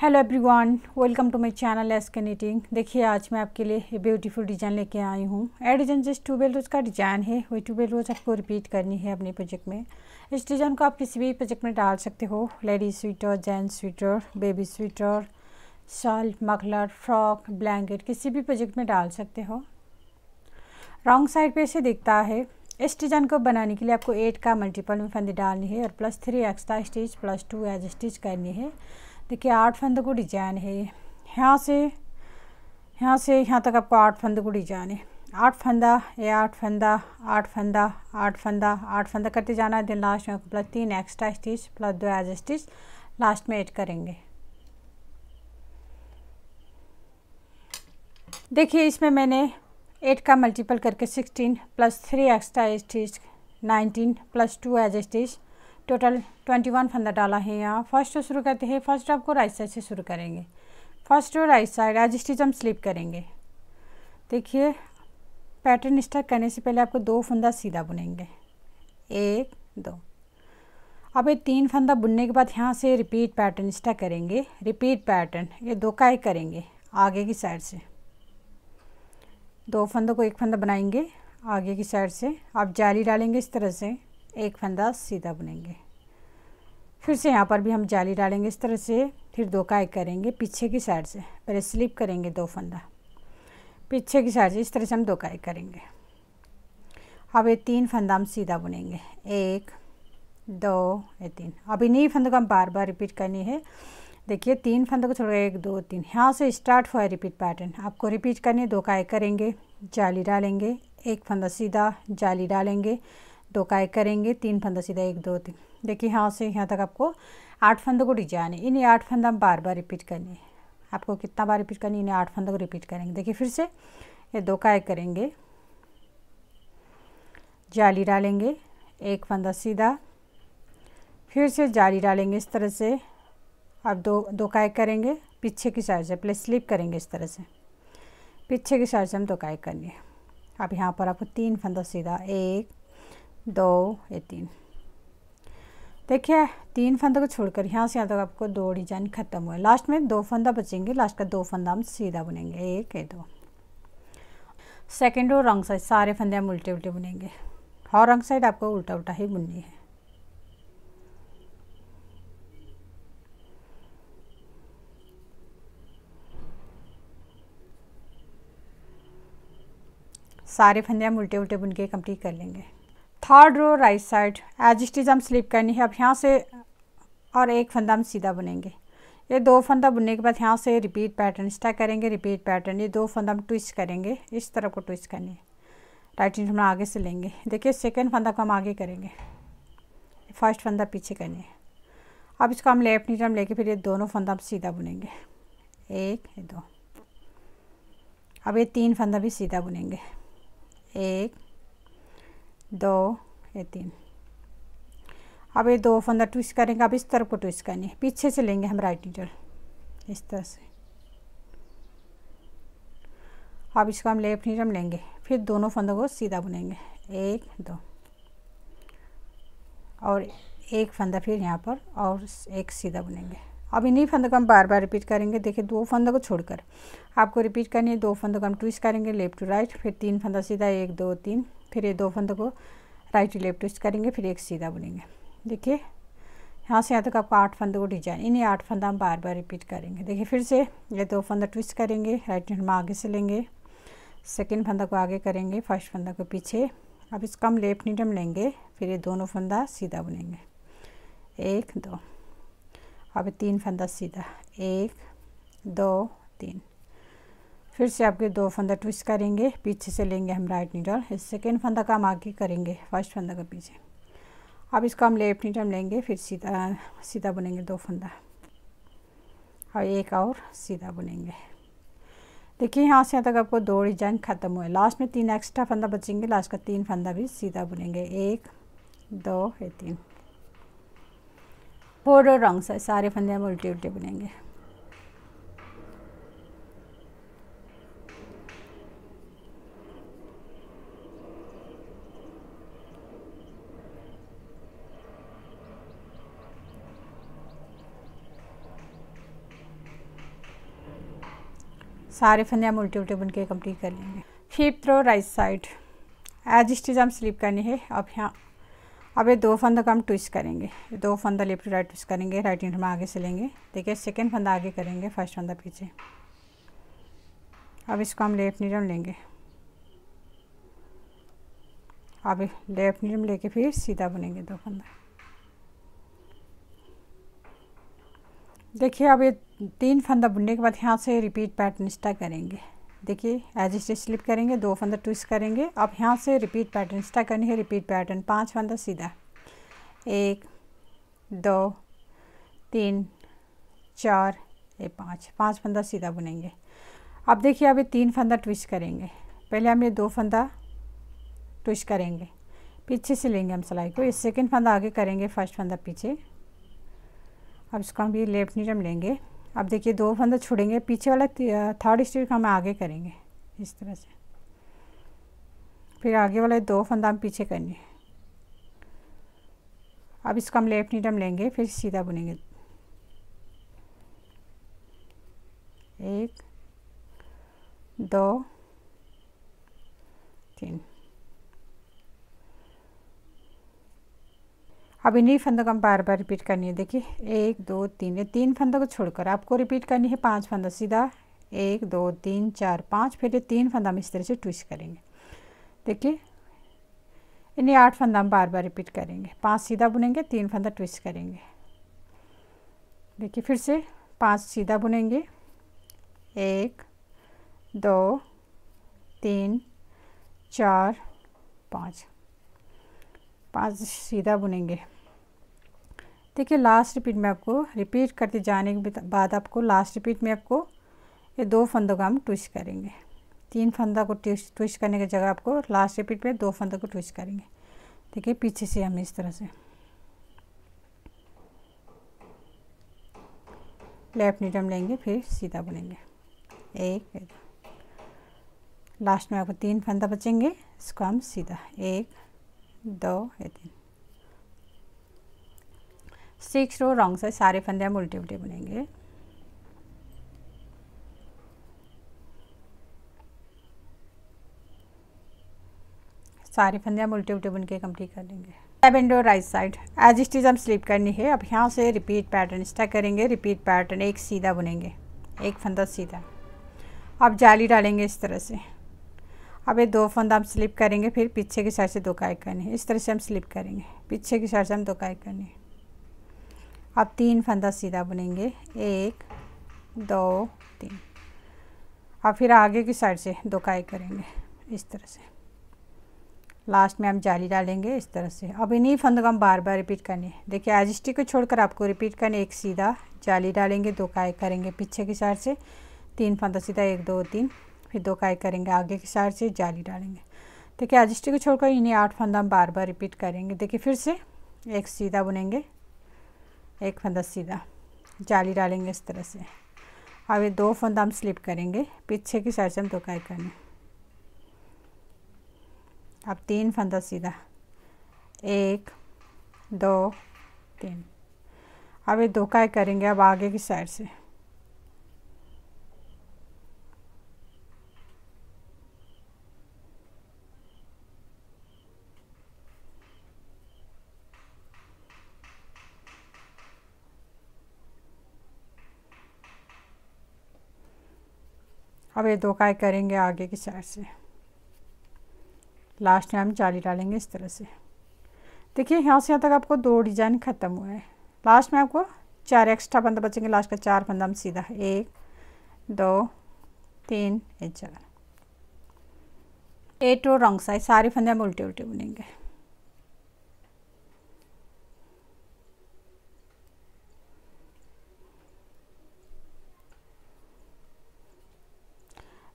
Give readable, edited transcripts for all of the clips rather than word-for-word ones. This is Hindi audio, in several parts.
Hello everyone, welcome to my channel SK knitting. देखिए आज मैं आपके लिए ये ब्यूटीफुल डिज़ाइन लेके आई हूँ। ये डिज़ाइन जस्ट 12 रोज़ का डिज़ाइन है। वही 12 रोज़ आपको रिपीट करनी है अपने प्रोजेक्ट में। इस डिज़ाइन को आप किसी भी प्रोजेक्ट में डाल सकते हो। Ladies sweater, gents sweater, baby sweater, shawl, muffler, frock, blanket, किसी भी प्रोजेक्ट में डाल सकते हो। रॉन्ग साइड पे से दिखता है। इस डिज़ाइन को बनाने के लिए आपको 8 का मल्टीपल में फंदे डालनी है और +3 एक्स्ट्रा स्टिच +2 एज स्टिच करनी है। देखिए 8 फंदों को डिजाइन है। यहाँ से यहाँ तक आपको 8 फंदों को डिजाइन है। 8 फंदा, ये 8 फंदा, 8 फंदा, 8 फंदा, 8 फंदा करते जाना है। देन लास्ट में +3 extra stitch +2 as stitch last में ऐड करेंगे। देखिए इसमें मैंने 8 का मल्टीपल करके 16 +3 extra stitch 19 +2 as stitch total 21 फंदा डाला है। यहाँ फर्स्ट रो शुरू करते हैं। फर्स्ट आपको राइट साइड से शुरू करेंगे। First row right side edge stitch हम स्लिप करेंगे। देखिए पैटर्न स्टार्ट करने से पहले आपको 2 फंदा सीधा बुनेंगे, 1 2। अब ये 3 फंदा बुनने के बाद यहाँ से रिपीट पैटर्न स्टार्ट करेंगे। रिपीट पैटर्न ये 2 का एक करेंगे आगे की साइड से। 2 फंदों को 1 फंदा बनाएंगे आगे की साइड से। आप जाली डालेंगे इस तरह से, 1 फंदा सीधा बुनेंगे। फिर से यहाँ पर भी हम जाली डालेंगे इस तरह से। फिर 2 का एक करेंगे पीछे की साइड से। पहले स्लिप करेंगे 2 फंदा पीछे की साइड से, इस तरह से हम 2 का एक करेंगे। अब ये 3 फंदा हम सीधा बुनेंगे, 1 2 ये 3। अब इन्हीं फंदों को हम बार बार रिपीट करनी है। देखिए 3 फंदों को छोड़ 1 2 3 यहाँ से स्टार्ट हुआ है रिपीट पैटर्न। आपको रिपीट करनी है। 2 का एक करेंगे, जाली डालेंगे, 1 फंदा सीधा, जाली डालेंगे, 2 का एक करेंगे, 3 फंदा सीधा, 1 2 3। देखिए यहाँ से यहाँ तक आपको 8 फंदों को डिजाइन है। इन्हें 8 फंदा हम बार बार रिपीट करनी है। आपको कितना बार रिपीट करनी है? इन्हें 8 फंदों को रिपीट करेंगे। देखिए फिर से ये 2 का एक करेंगे, जाली डालेंगे, 1 फंदा सीधा, फिर से जाली डालेंगे इस तरह से। अब 2 का एक करेंगे पीछे की साइड से, पहले स्लिप करेंगे इस तरह से, पीछे की साइड से हम 2 का एक करनी है। अब यहाँ पर आपको 3 फंदा सीधा, 1 2 ये 3। देखिए 3 फंदों को छोड़कर यहाँ से यहाँ तक आपको 2 डिजाइन खत्म हुए। लास्ट में 2 फंदा बचेंगे, लास्ट का 2 फंदा हम सीधा बुनेंगे, 1 ये 2। सेकेंड रो रॉन्ग साइड सारे फंदे हम उल्टे उल्टे बुनेंगे और रॉन्ग साइड आपको उल्टा उल्टा ही बुननी है। सारे फंदे हम उल्टे उल्टे बुन के कंप्लीट कर लेंगे। Third row right side edge stitch हम स्लिप करनी है। अब यहाँ से और 1 फंदा हम सीधा बुनेंगे। ये 2 फंदा बुनने के बाद यहाँ से रिपीट पैटर्न स्टार्ट करेंगे। रिपीट पैटर्न ये 2 फंदा हम ट्विस्ट करेंगे, इस तरह को ट्विस्ट करनी है। राइट हैंड हम आगे से लेंगे। देखिए सेकेंड फंदा को हम आगे करेंगे, फर्स्ट फंदा पीछे करनी है। अब इसको हम लेफ्ट नीचे हम लेके फिर ये दोनों फंदा हम सीधा बुनेंगे, 1 ये 2। अब ये 3 फंदा भी सीधा बुनेंगे, 1 2 ये 3। अब ये 2 फंदा ट्विस्ट करेंगे। अब इस तरफ को ट्विस्ट करनी है, पीछे से लेंगे हम राइट नीडल इस तरह से। अब इसको हम लेफ्ट नीडल हम लेंगे, फिर दोनों फंदों को सीधा बुनेंगे, 1 2 और 1 फंदा फिर यहाँ पर और 1 सीधा बुनेंगे। अब इन्हीं फंदों को हम बार बार रिपीट करेंगे। देखिए 2 फंदों को छोड़कर आपको रिपीट करनी है। 2 फंदों को हम ट्विस्ट करेंगे लेफ्ट टू राइट, फिर 3 फंदा सीधा, 1 2 3, फिर ये 2 फंदों को राइट टू लेफ्ट ट्विस्ट करेंगे, फिर 1 सीधा बुनेंगे। देखिए यहाँ से यहाँ तक आपको 8 फंदों को डिजाइन, इन्हें 8 फंदा हम बार बार रिपीट करेंगे। देखिए फिर से ये 2 फंदा ट्विस्ट करेंगे, राइट हैंड में आगे से लेंगे, सेकेंड फंदा को आगे करेंगे, फर्स्ट फंदा को पीछे। अब इसका हम लेफ्ट नीडल लेंगे, फिर ये दोनों फंदा सीधा बुनेंगे, 1 2। अब 3 फंदा सीधा, 1 2 3। फिर से आपके 2 फंदा ट्विस्ट करेंगे, पीछे से लेंगे हम राइट नीडल, इस सेकेंड फंदा का हम आगे करेंगे, फर्स्ट फंदा का पीछे। अब इसको हम लेफ्ट नीडल लेंगे, फिर सीधा बुनेंगे 2 फंदा और 1 और सीधा बुनेंगे। देखिए यहाँ से यहाँ तक आपको 2 डिजाइन खत्म हुए। लास्ट में 3 एक्स्ट्रा फंदा बचेंगे, लास्ट का 3 फंदा भी सीधा बुनेंगे, 1 2 ये 3। 4 रो रॉन्ग साइड सारे फंदे हम उल्टे उल्टे बुनेंगे। सारे फंदे हम उल्टे उल्टे बुन के कंप्लीट कर लेंगे। 5th रो राइट साइड एज स्टिच हम स्लिप करनी है। अब ये 2 फंदों को हम ट्विस्ट करेंगे, 2 फंदा लेफ्ट टू राइट ट्विस्ट करेंगे, राइट हैंड में आगे से लेंगे। देखिए सेकेंड फंदा आगे करेंगे, फर्स्ट फंदा पीछे। अब इसको हम लेफ्ट नीडल लेंगे, अब लेफ्ट नीडल लेके फिर सीधा बुनेंगे 2 फंदा। देखिए अब ये 3 फंदा बुनने के बाद यहाँ से रिपीट पैटर्न स्टार्ट करेंगे। देखिए एज स्टिच स्लिप करेंगे, 2 फंदा ट्विस्ट करेंगे। अब यहाँ से रिपीट पैटर्न स्टार्ट करनी है। रिपीट पैटर्न 5 फंदा सीधा, 1 2 3 4 5 फंदा सीधा बुनेंगे। अब देखिए अब ये 3 फंदा ट्विस्ट करेंगे। पहले हम ये 2 फंदा ट्विस्ट करेंगे, पीछे से लेंगे हम सिलाई को। ये सेकेंड फंदा आगे करेंगे, फर्स्ट फंदा पीछे। अब इसको हम ये लेफ्ट नीडल लेंगे। अब देखिए 2 फंदा छोड़ेंगे, पीछे वाला थर्ड स्टिच को हम आगे करेंगे इस तरह से। फिर आगे वाला 2 फंदा हम पीछे करेंगे। अब इसको हम लेफ्ट नीडल लेंगे, फिर सीधा बुनेंगे। 1 2 3। अब इन्हीं फंदों को हम बार बार रिपीट करनी है। देखिए 1 2 3, ये 3 फंदों को छोड़कर आपको रिपीट करनी है 5 फंदा सीधा, 1 2 3 4 5। फिर ये 3 फंदा हम इस तरह से ट्विस्ट करेंगे। देखिए इन्हीं 8 फंदा हम बार बार रिपीट करेंगे। 5 सीधा बुनेंगे, 3 फंदा ट्विस्ट करेंगे। देखिए फिर से 5 सीधा बुनेंगे, 1 2 3 4 5 सीधा बुनेंगे। देखिए लास्ट रिपीट में आपको रिपीट करते जाने के बाद आपको लास्ट रिपीट में आपको ये 2 फंदों का हम ट्विस्ट करेंगे। 3 फंदा को ट्विस्ट करने की जगह आपको लास्ट रिपीट में 2 फंदों को ट्विस्ट करेंगे। देखिए पीछे से हम इस तरह से लेफ्ट नीडल लेंगे, फिर सीधा बुनेंगे। 1 लास्ट में आपको 3 फंदा बचेंगे, इसको हम सीधा 1 2 3। 6 रो रॉन्ग साइड सारे फंदे हम उल्टे उल्टे बुनेंगे। सारे फंदे हम उल्टे उल्टे बुन के कंप्लीट कर लेंगे। 7 रो राइट साइड एज स्टिच हम स्लिप करनी है। अब यहाँ से रिपीट पैटर्न स्टार्ट करेंगे। रिपीट पैटर्न 1 सीधा बुनेंगे, 1 फंदा सीधा। अब जाली डालेंगे इस तरह से। अब ये 2 फंदा हम स्लिप करेंगे, फिर पीछे की साइड से 2 काइक करनी है। इस तरह से हम स्लिप करेंगे, पीछे की साइड से हम 2 काइक करनी है। अब 3 फंदा सीधा बुनेंगे, 1 2 3। अब फिर आगे की साइड से 2 काइक करेंगे इस तरह से। लास्ट में हम जाली डालेंगे इस तरह से। अब इन्हीं फंदों को हम बार बार रिपीट करनी है। देखिए एज स्टिच को छोड़कर आपको रिपीट करने, 1 सीधा जाली डालेंगे, 2 काइक करेंगे पीछे की साइड से, 3 फंदा सीधा 1 2 3। फिर 2 काइक करेंगे, आगे की साइड से जाली डालेंगे। देखिए एज स्टिच को छोड़कर इन्हें 8 फंदा हम बार बार रिपीट करेंगे। देखिए फिर से 1 सीधा बुनेंगे, 1 फंदा सीधा, जाली डालेंगे इस तरह से। अब ये 2 फंदा हम स्लिप करेंगे, पीछे की साइड से हम 2 काइक करेंगे। अब 3 फंदा सीधा, 1 2 3। अब ये 2 काइक करेंगे, अब आगे की साइड से। अब ये 2 काइक करेंगे आगे की साइड से। लास्ट में हम जाली डालेंगे इस तरह से। देखिए यहाँ से यहाँ तक आपको 2 डिजाइन ख़त्म हुआ है। लास्ट में आपको 4 एक्स्ट्रा फंदा बचेंगे। लास्ट का 4 फंदा हम सीधा 1 2 3 4। 8 रो रॉन्ग साइड सारे फंदे हम उल्टे उल्टे बुनेंगे।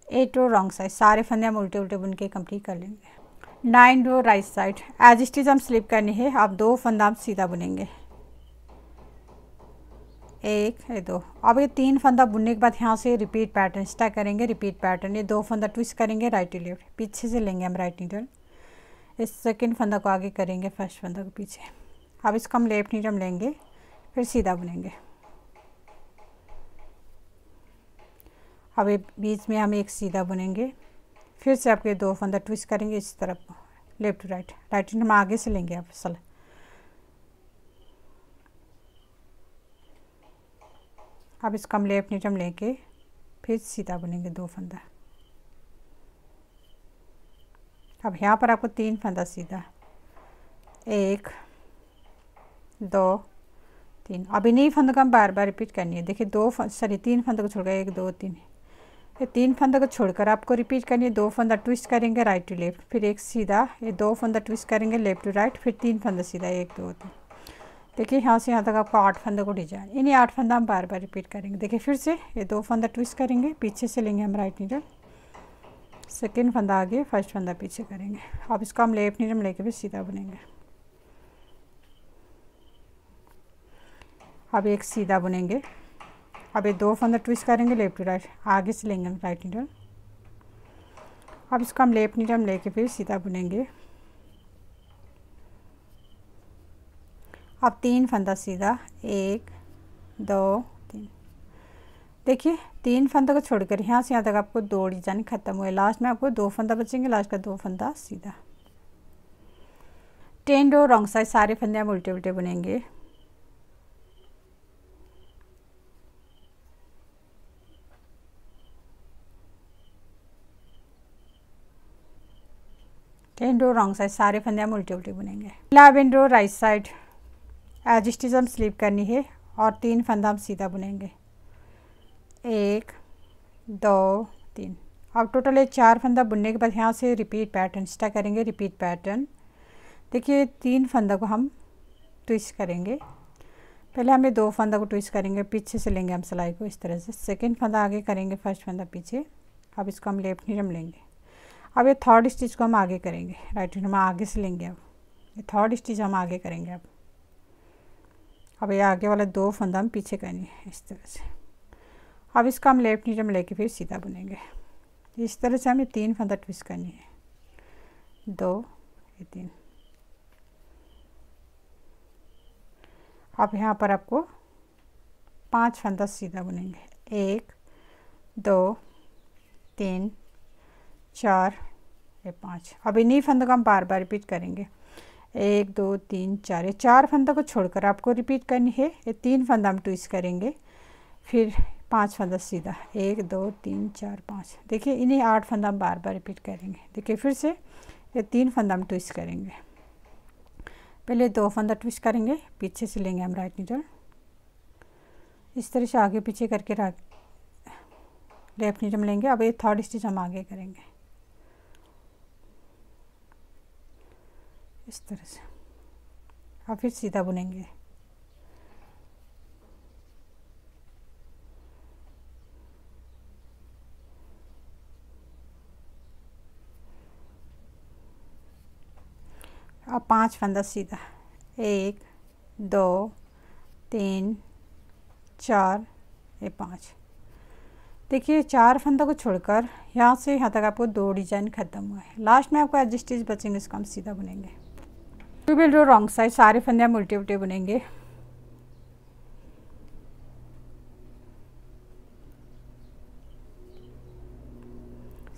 एट रो रॉन्ग साइड सारे फंदे हम उल्टे उल्टे बुन के कंप्लीट कर लेंगे। 9 रो राइट साइड एज स्टिच हम स्लिप करनी है। अब 2 फंदा हम सीधा बुनेंगे, 1 2। अब ये 3 फंदा बुनने के बाद यहाँ से रिपीट पैटर्न स्टार्ट करेंगे। रिपीट पैटर्न ये 2 फंदा ट्विस्ट करेंगे राइट टू लेफ्ट, पीछे से लेंगे हम राइट नीडल, इस सेकंड फंदा को आगे करेंगे, फर्स्ट फंदा को पीछे। अब इसको हम लेफ्ट नीडल लेंगे, फिर सीधा बुनेंगे। अब बीच में हम एक सीधा बुनेंगे, फिर से आपके 2 फंदा ट्विस्ट करेंगे इस तरफ, लेफ्ट टू राइट, राइट हम आगे से लेंगे आप सल। अब इसका हम लेफ्ट नीडल लेके फिर सीधा बुनेंगे 2 फंदा। अब यहाँ पर आपको 3 फंदा सीधा, 1 2 3। अब इन्हीं फंदों को हम बार बार रिपीट करनी है। देखिए 3 फंदों को छोड़कर 1 2 3, ये 3 फंदों को छोड़कर आपको रिपीट करनी है। 2 फंदा ट्विस्ट करेंगे राइट टू लेफ्ट, फिर एक सीधा, ये 2 फंदा ट्विस्ट करेंगे लेफ्ट टू राइट, फिर 3 फंदा सीधा, 1 2 3। देखिए यहाँ से यहाँ तक आपको 8 फंदों को डिजाइन, इन्हीं 8 फंदा हम बार बार रिपीट करेंगे। देखिए फिर से ये 2 फंदा ट्विस्ट करेंगे, पीछे से लेंगे हम राइट नीडल, सेकेंड फंदा आगे, फर्स्ट फंदा पीछे करेंगे। अब इसको हम लेफ्ट नीडल लेके फिर सीधा बुनेंगे। अब एक सीधा बुनेंगे, अब ये 2 फंदा ट्विस्ट करेंगे लेफ्ट टू राइट, आगे से लेंगे हम राइट नीडल। अब इसको हम लेफ्ट नीडल लेके फिर सीधा बुनेंगे। अब 3 फंदा सीधा, 1 2 3। देखिए 3 फंदा को छोड़कर यहाँ से यहाँ तक आपको 2 डिजाइन खत्म हुए। लास्ट में आपको 2 फंदा बचेंगे, लास्ट का 2 फंदा सीधा। 10 रो रॉन्ग साइड, सारे फंदे हम उल्टे उल्टे बुनेंगे। टेन रो रॉन्ग साइड, सारे फंदे हम उल्टे उल्टे बुनेंगे। 11 रो राइट साइड, एज स्टिच हम स्लिप करनी है और 3 फंदा हम सीधा बुनेंगे, 1 2 3। अब टोटल ये 4 फंदा बुनने के बाद यहाँ से रिपीट पैटर्न स्टार्ट करेंगे, रिपीट पैटर्न। देखिए 3 फंदा को हम ट्विस्ट करेंगे, पहले हमें 2 फंदा को ट्विस्ट करेंगे, पीछे से लेंगे हम सिलाई को इस तरह से, सेकेंड फंदा आगे करेंगे, फर्स्ट फंदा पीछे। अब इसको हम लेफ्ट नीडल लेंगे। अब ये थर्ड स्टिच को हम आगे करेंगे, राइट नीडल हम आगे से लेंगे। अब ये थर्ड स्टिच हम आगे करेंगे। अब ये आगे वाला 2 फंदा हम पीछे करेंगे इस तरह से। अब इसका हम लेफ्ट नीडल में लेके फिर सीधा बुनेंगे। इस तरह से हमें 3 फंदा ट्विस्ट करनी है, 2 3। अब यहाँ पर आपको 5 फंदा सीधा बुनेंगे, 1 2 3 4 5। अब इन्हीं फंदों को हम बार बार रिपीट करेंगे, 1 2 3 4। ये 4 फंदों को छोड़कर आपको रिपीट करनी है। ये 3 फंदा हम ट्विस्ट करेंगे, फिर 5 फंदा सीधा, 1 2 3 4 5। देखिए इन्हीं 8 फंदा हम बार बार रिपीट करेंगे। देखिए फिर से ये 3 फंदा हम ट्विस्ट करेंगे, पहले 2 फंदा ट्विस्ट करेंगे, पीछे से लेंगे हम राइट नीडल, इस तरह से आगे पीछे करके लेफ्ट नीडल में लेंगे। अब ये थर्ड स्टिच हम आगे करेंगे इस तरह से, और फिर सीधा बुनेंगे। अब 5 फंदा सीधा, 1 2 3 4 5। देखिए 4 फंदा को छोड़कर यहाँ से यहाँ तक आपको 2 डिजाइन खत्म हुआ है। लास्ट में आपको एज स्टिच बचेंगे, इसको हम सीधा बुनेंगे। 12 रो रॉन्ग साइड, सारे फंदे हम उल्टे उल्टे बुनेंगे।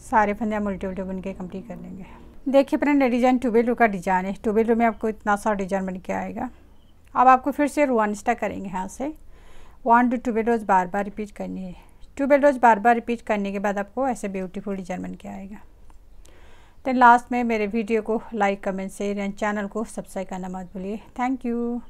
सारे फंदे हम उल्टे उल्टे बुन के कंप्लीट कर लेंगे। देखिए फ्रेंड डिजाइन 12 रो का डिजाइन है। 12 रो में आपको इतना सा डिजाइन बन के आएगा। अब आपको फिर से रो 1 स्टार्ट करेंगे, यहाँ से 1 to 12 rose bar bar repeat करनी है। 12 रोज बार बार रिपीट करने के बाद आपको ऐसे ब्यूटीफुल डिजाइन बन के आएगा। तो लास्ट में मेरे वीडियो को like comment share and channel को सब्सक्राइब करना मत भूलिए। Thank you.